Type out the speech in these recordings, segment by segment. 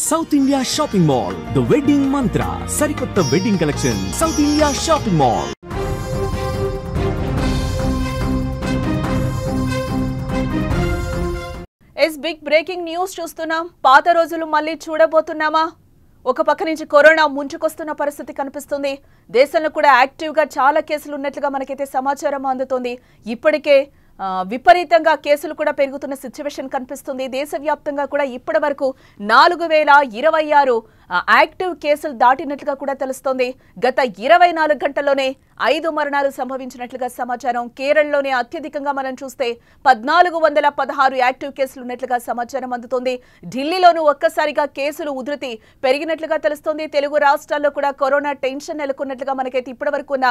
South India Shopping Mall, The Wedding Mantra, Sarikotta Wedding Collection, South India Shopping Mall. Big breaking news చూస్తున్నాం. పాత రోజులు మళ్ళీ చూడబోతున్నామా? ఒక పక్క నుంచి కరోనా ముంచుకొస్తున్న పరిస్థితి కనిపిస్తుంది. దేశంలో కూడా యాక్టివ్ గా చాలా కేసులు ఉన్నట్లుగా మనకైతే సమాచారం అందుతోంది. ఇప్పటికే విపరీతంగా కేసులు కూడా పెరుగుతున్న సిచ్యువేషన్ కనిపిస్తుంది. దేశవ్యాప్తంగా కూడా ఇప్పటి వరకు 4026 యాక్టివ్ కేసులు దాటినట్లుగా కూడా తెలుస్తోంది. గత 24 గంటల్లోనే 5 మరణాలు సంభవించినట్లుగా సమాచారం. కేరళలోనే అత్యధికంగా మనం చూస్తే 1416 యాక్టివ్ కేసులు ఉన్నట్లుగా సమాచారం అందుతోంది. ఢిల్లీలోనూ ఒక్కసారిగా కేసులు ఉధృతి పెరిగినట్లుగా తెలుస్తోంది. తెలుగు రాష్ట్రాల్లో కూడా కరోనా టెన్షన్ నెలకొన్నట్లుగా మనకైతే ఇప్పటి వరకు ఉన్న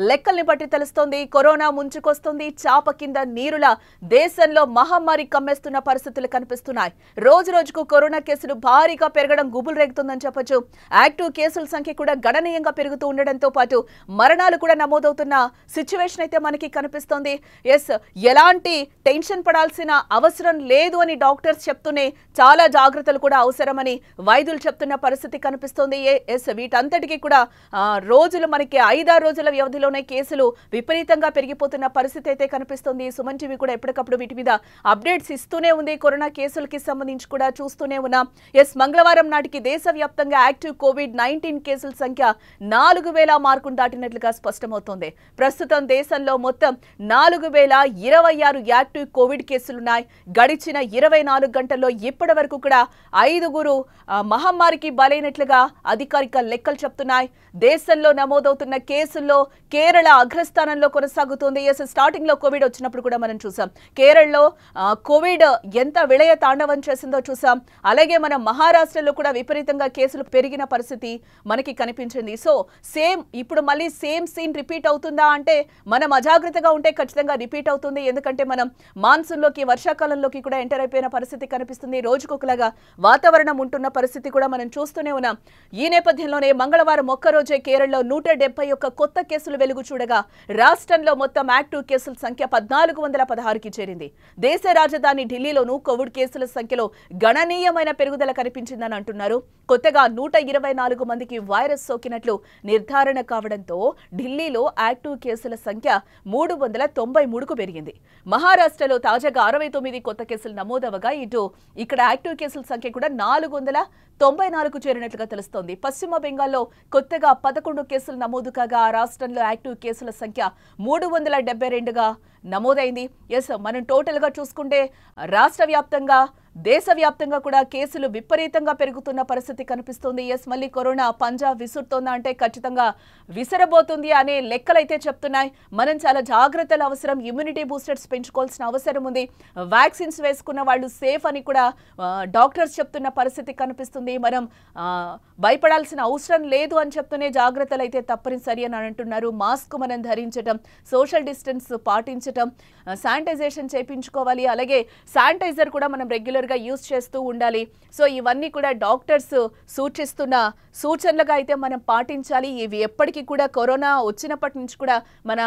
లెక్కల్ని బట్టి తెలుస్తోంది. కరోనా ముంచుకొస్తుంది. చాప కింద నీరులా దేశంలో మహమ్మారి కమ్మేస్తున్న పరిస్థితులు కనిపిస్తున్నాయి. రోజు రోజుకు కరోనా కేసులు భారీగా పెరగడం గుబులు రేగుతుందని చెప్పొచ్చు. యాక్టివ్ కేసుల సంఖ్య కూడా గణనీయంగా పెరుగుతూ ఉండడంతో పాటు మరణాలు కూడా నమోదవుతున్న సిచ్యువేషన్ అయితే మనకి కనిపిస్తోంది. ఎలాంటి టెన్షన్ పడాల్సిన అవసరం లేదు అని డాక్టర్స్ చెప్తూనే చాలా జాగ్రత్తలు కూడా అవసరమని వైద్యులు చెప్తున్న పరిస్థితి కనిపిస్తోంది. వీటంతటికీ కూడా రోజులు మనకి 5-6 రోజుల వ్యవధిలోనే కేసులు విపరీతంగా పెరిగిపోతున్న పరిస్థితి అయితే కనిపిస్తుంది. సుమన్ టీవీ కూడా ఎప్పటికప్పుడు వీటి మీద అప్డేట్స్ ఇస్తూనే ఉంది. కరోనా కేసులకి సంబంధించి కూడా చూస్తూనే ఉన్నాం. మంగళవారం నాటికి దేశవ్యాప్తంగా యాక్టివ్ కోవిడ్-19 కేసుల సంఖ్య 4000 మార్కును దాటినట్లుగా స్పష్టమవుతోంది. ప్రస్తుతం దేశంలో మొత్తం 4026 యాక్టివ్ కోవిడ్ కేసులున్నాయి. గడిచిన 24 గంటల్లో ఇప్పటి వరకు కూడా 5గురు మహమ్మారికి బలైనట్లుగా అధికారిక లెక్కలు చెప్తున్నాయి. దేశంలో నమోదవుతున్న కేసుల్లో కేరళ అగ్రస్థానంలో కొనసాగుతోంది. స్టార్టింగ్ లో కోవిడ్ వచ్చినప్పుడు కూడా మనం చూసాం. కేరళలో కోవిడ్ ఎంత విలయ తాండవం చేసిందో చూసాం. అలాగే మనం మహారాష్ట్రలో కూడా విపరీతంగా కేసులు పెరిగిన పరిస్థితి మనకి కనిపించింది. సేమ్ ఇప్పుడు మళ్ళీ సేమ్ సీన్ రిపీట్ అవుతుందా అంటే మనం అజాగ్రత్తగా ఉంటే ఖచ్చితంగా రిపీట్ అవుతుంది. ఎందుకంటే మనం మాన్సూన్లోకి వర్షాకాలంలోకి కూడా ఎంటర్ అయిపోయిన పరిస్థితి కనిపిస్తుంది. రోజుకొకలాగా వాతావరణం ఉంటున్న పరిస్థితి కూడా మనం చూస్తూనే ఉన్నాం. ఈ నేపథ్యంలోనే మంగళవారం ఒక్కరోజే కేరళలో 171 కొత్త కేసులు వెలుగు చూడగా రాష్ట్రంలో మొత్తం యాక్టివ్ కేసుల సంఖ్య 1416కి చేరింది. దేశ రాజధాని ఢిల్లీలోనూ కోవిడ్ కేసుల సంఖ్యలో గణనీయమైన పెరుగుదల కనిపించిందని అంటున్నారు. కొత్తగా 124 మందికి వైరస్ సోకినట్లు నిర్ధారణ కావడంతో ఢిల్లీలో యాక్టివ్ కేసుల సంఖ్య 393కు పెరిగింది. మహారాష్ట్రలో తాజాగా 69 కొత్త కేసులు నమోదవగా ఇక్కడ యాక్టివ్ కేసుల సంఖ్య కూడా 494కు చేరినట్లుగా తెలుస్తోంది. పశ్చిమ బెంగాల్లో కొత్తగా 11 కేసులు నమోదు కాగా ఆ రాష్ట్రంలో యాక్టివ్ కేసుల సంఖ్య 372గా నమోదైంది. మనం టోటల్ గా చూసుకుంటే రాష్ట్ర వ్యాప్తంగా దేశవ్యాప్తంగా కూడా కేసులు విపరీతంగా పెరుగుతున్న పరిస్థితి కనిపిస్తుంది. మళ్ళీ కరోనా పంజా విసురుతోందా అంటే ఖచ్చితంగా విసరబోతుంది అనే లెక్కలైతే చెప్తున్నాయి. మనం చాలా జాగ్రత్తలు అవసరం. ఇమ్యూనిటీ బూస్టర్స్ పెంచుకోవాల్సిన అవసరం ఉంది. వ్యాక్సిన్స్ వేసుకున్న వాళ్ళు సేఫ్ అని కూడా డాక్టర్స్ చెప్తున్న పరిస్థితి కనిపిస్తుంది. మనం భయపడాల్సిన అవసరం లేదు అని చెప్తూనే జాగ్రత్తలు అయితే తప్పనిసరి అని అంటున్నారు. మాస్క్ మనం ధరించడం, సోషల్ డిస్టెన్స్ పాటించడం, శానిటైజేషన్ చేయించుకోవాలి. అలాగే శానిటైజర్ కూడా మనం రెగ్యులర్ గా యూజ్ చేస్తూ ఉండాలి. ఇవన్నీ కూడా డాక్టర్స్ సూచిస్తున్న సూచనలుగా అయితే మనం పాటించాలి. ఇవి ఎప్పటికీ కూడా కరోనా వచ్చినప్పటి నుంచి కూడా మన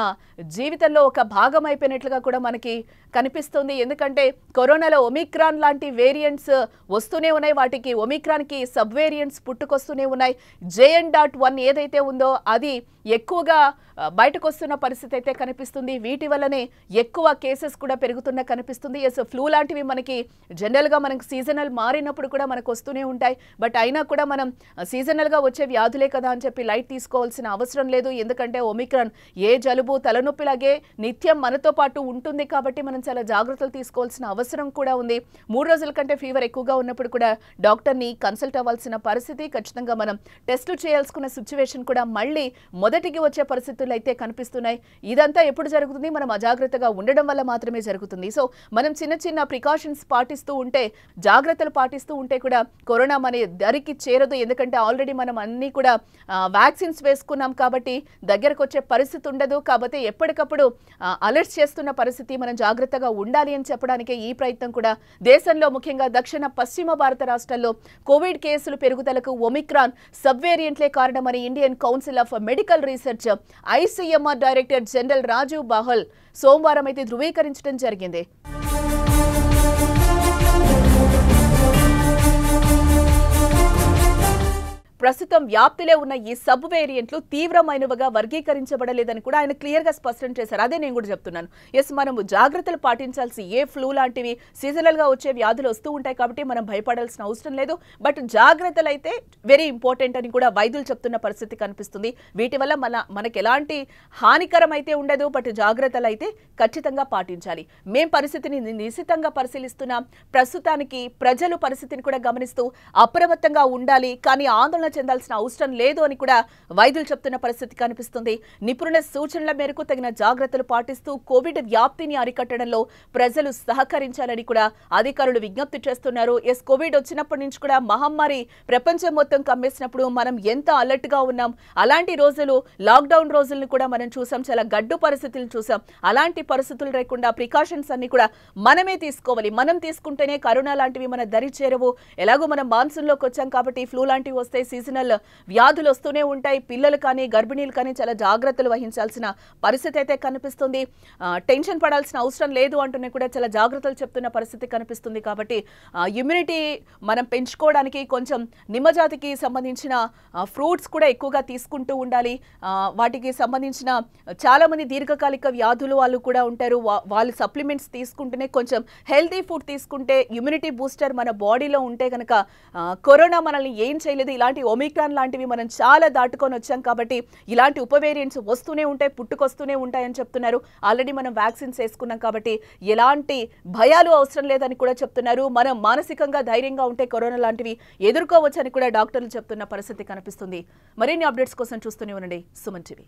జీవితంలో ఒక భాగం అయిపోయినట్లుగా కూడా మనకి కనిపిస్తుంది. ఎందుకంటే కరోనాలో ఒమిక్రాన్ లాంటి వేరియంట్స్ వస్తూనే ఉన్నాయి. వాటికి ఒమిక్రాన్కి సబ్ వేరియంట్స్ పుట్టుకొస్తూనే ఉన్నాయి. JN.1 ఏదైతే ఉందో అది ఎక్కువగా బయటకు వస్తున్న పరిస్థితి అయితే కనిపిస్తుంది. వీటి వల్లనే ఎక్కువ కేసెస్ కూడా పెరుగుతున్న కనిపిస్తుంది. ఫ్లూ లాంటివి మనకి జనరల్గా మనకు సీజనల్ మారినప్పుడు కూడా మనకు వస్తూనే ఉంటాయి. బట్ అయినా కూడా మనం సీజనల్గా వచ్చే వ్యాధులే కదా అని చెప్పి లైట్ తీసుకోవాల్సిన అవసరం లేదు. ఎందుకంటే ఒమిక్రాన్ ఏ జలుబు తలనొప్పిలాగే నిత్యం మనతో పాటు ఉంటుంది కాబట్టి మనం చాలా జాగ్రత్తలు తీసుకోవాల్సిన అవసరం కూడా ఉంది. 3 రోజుల కంటే ఫీవర్ ఎక్కువగా ఉన్నప్పుడు కూడా డాక్టర్ని కన్సల్ట్ అవ్వాల్సిన పరిస్థితి, ఖచ్చితంగా మనం టెస్ట్ చేయాల్సుకున్న సిచ్యువేషన్ కూడా మళ్ళీ మొదటికి వచ్చే పరిస్థితులు అయితే కనిపిస్తున్నాయి. ఇదంతా ఎప్పుడు జరుగుతుంది? మనం అజాగ్రత్తగా ఉండడం వల్ల మాత్రమే జరుగుతుంది. మనం చిన్న చిన్న ప్రికాషన్స్ పాటిస్తూ ఉంటే, జాగ్రత్తలు పాటిస్తూ ఉంటే కూడా కరోనా మన దరికి చేరదు. ఎందుకంటే ఆల్రెడీ మనం అన్ని కూడా వ్యాక్సిన్స్ వేసుకున్నాం కాబట్టి దగ్గరకు వచ్చే పరిస్థితి ఉండదు. కాబట్టి ఎప్పటికప్పుడు అలర్ట్ చేస్తున్న పరిస్థితి, మనం జాగ్రత్తగా ఉండాలి అని చెప్పడానికే ఈ ప్రయత్నం కూడా. దేశంలో ముఖ్యంగా దక్షిణ పశ్చిమ భారత రాష్ట్రాల్లో కోవిడ్ కేసులు పెరుగుదలకు ఒమిక్రాన్ సబ్ వేరియంట్లే కారణమని Indian council of medical research ICMR director general Rajiv Bahl సోమవారం అయితే ధృవీకరించడం జరిగింది. ప్రస్తుతం వ్యాప్తిలో ఉన్న ఈ సబ్ వేరియంట్లు తీవ్రమైనవిగా వర్గీకరించబడలేదని కూడా ఆయన క్లియర్ గా స్పష్టం చేశారు. అదే నేను కూడా చెప్తున్నాను. ఎస్, మనము జాగ్రత్తలు పాటించాల్సి ఫ్లూ లాంటివి సీజనల్ గా వచ్చే వ్యాధులు వస్తూ ఉంటాయి కాబట్టి మనం భయపడాల్సిన అవసరం లేదు. బట్ జాగ్రత్తలు అయితే వెరీ ఇంపార్టెంట్ అని కూడా వైద్యులు చెప్తున్న పరిస్థితి కనిపిస్తుంది. వీటి వల్ల మనకి ఎలాంటి హానికరం అయితే ఉండదు. బట్ జాగ్రత్తలు అయితే ఖచ్చితంగా పాటించాలి. మేం పరిస్థితిని నిశితంగా పరిశీలిస్తున్నాం. ప్రస్తుతానికి ప్రజలు పరిస్థితిని కూడా గమనిస్తూ అప్రమత్తంగా ఉండాలి, కానీ ఆందోళన చెందాల్సిన అవసరం లేదు అని కూడా వైద్యులు చెప్తున్న పరిస్థితి కనిపిస్తుంది. నిపుణుల సూచనల మేరకు తగిన జాగ్రత్తలు పాటిస్తూ కోవిడ్ వ్యాప్తిని అరికట్టడంలో ప్రజలు సహకరించాలని కూడా అధికారులు విజ్ఞప్తి చేస్తున్నారు. ఎస్, కోవిడ్ వచ్చినప్పటి నుంచి కూడా మహమ్మారి ప్రపంచం మొత్తం కమ్మేసినప్పుడు మనం ఎంత అలర్ట్ గా ఉన్నాం. అలాంటి రోజులు లాక్డౌన్ రోజులను కూడా మనం చూసాం. చాలా గడ్డు పరిస్థితులను చూసాం. అలాంటి పరిస్థితులు లేకుండా ప్రికాషన్స్ అన్ని కూడా మనమే తీసుకోవాలి. మనం తీసుకుంటేనే కరోనా లాంటివి మన దరి చేరవు. ఎలాగో మనం మాన్సూన్ లోకి వచ్చాం కాబట్టి ఫ్లూ లాంటివి వస్తే సీజనల్ వ్యాధులు వస్తూనే ఉంటాయి. పిల్లలు కానీ గర్భిణీలు కానీ చాలా జాగ్రత్తలు వహించాల్సిన పరిస్థితి అయితే కనిపిస్తుంది. టెన్షన్ పడాల్సిన అవసరం లేదు అంటూనే కూడా చాలా జాగ్రత్తలు చెప్తున్న పరిస్థితి కనిపిస్తుంది. కాబట్టి ఇమ్యూనిటీ మనం పెంచుకోవడానికి కొంచెం నిమ్మజాతికి సంబంధించిన ఫ్రూట్స్ కూడా ఎక్కువగా తీసుకుంటూ ఉండాలి. వాటికి సంబంధించిన చాలా మంది దీర్ఘకాలిక వ్యాధులు వాళ్ళు కూడా ఉంటారు. వాళ్ళు సప్లిమెంట్స్ తీసుకుంటేనే కొంచెం హెల్తీ ఫుడ్ తీసుకుంటే ఇమ్యూనిటీ బూస్టర్ మన బాడీలో ఉంటే కనుక కరోనా మనల్ని ఏం చేయలేదు. ఇలాంటి ఒమిక్రాన్ లాంటివి మనం చాలా దాటుకొని వచ్చాం కాబట్టి ఇలాంటి ఉపవేరియంట్స్ వస్తూనే ఉంటాయి, పుట్టుకొస్తూనే ఉంటాయని చెప్తున్నారు. ఆల్రెడీ మనం వ్యాక్సిన్స్ వేసుకున్నాం కాబట్టి ఎలాంటి భయాలు అవసరం లేదని కూడా చెప్తున్నారు. మనం మానసికంగా ధైర్యంగా ఉంటే కరోనా లాంటివి ఎదుర్కోవచ్చని కూడా డాక్టర్లు చెప్తున్న పరిస్థితి కనిపిస్తుంది. మరిన్ని అప్డేట్స్ కోసం చూస్తూనే ఉండండి సుమన్ టీవీ.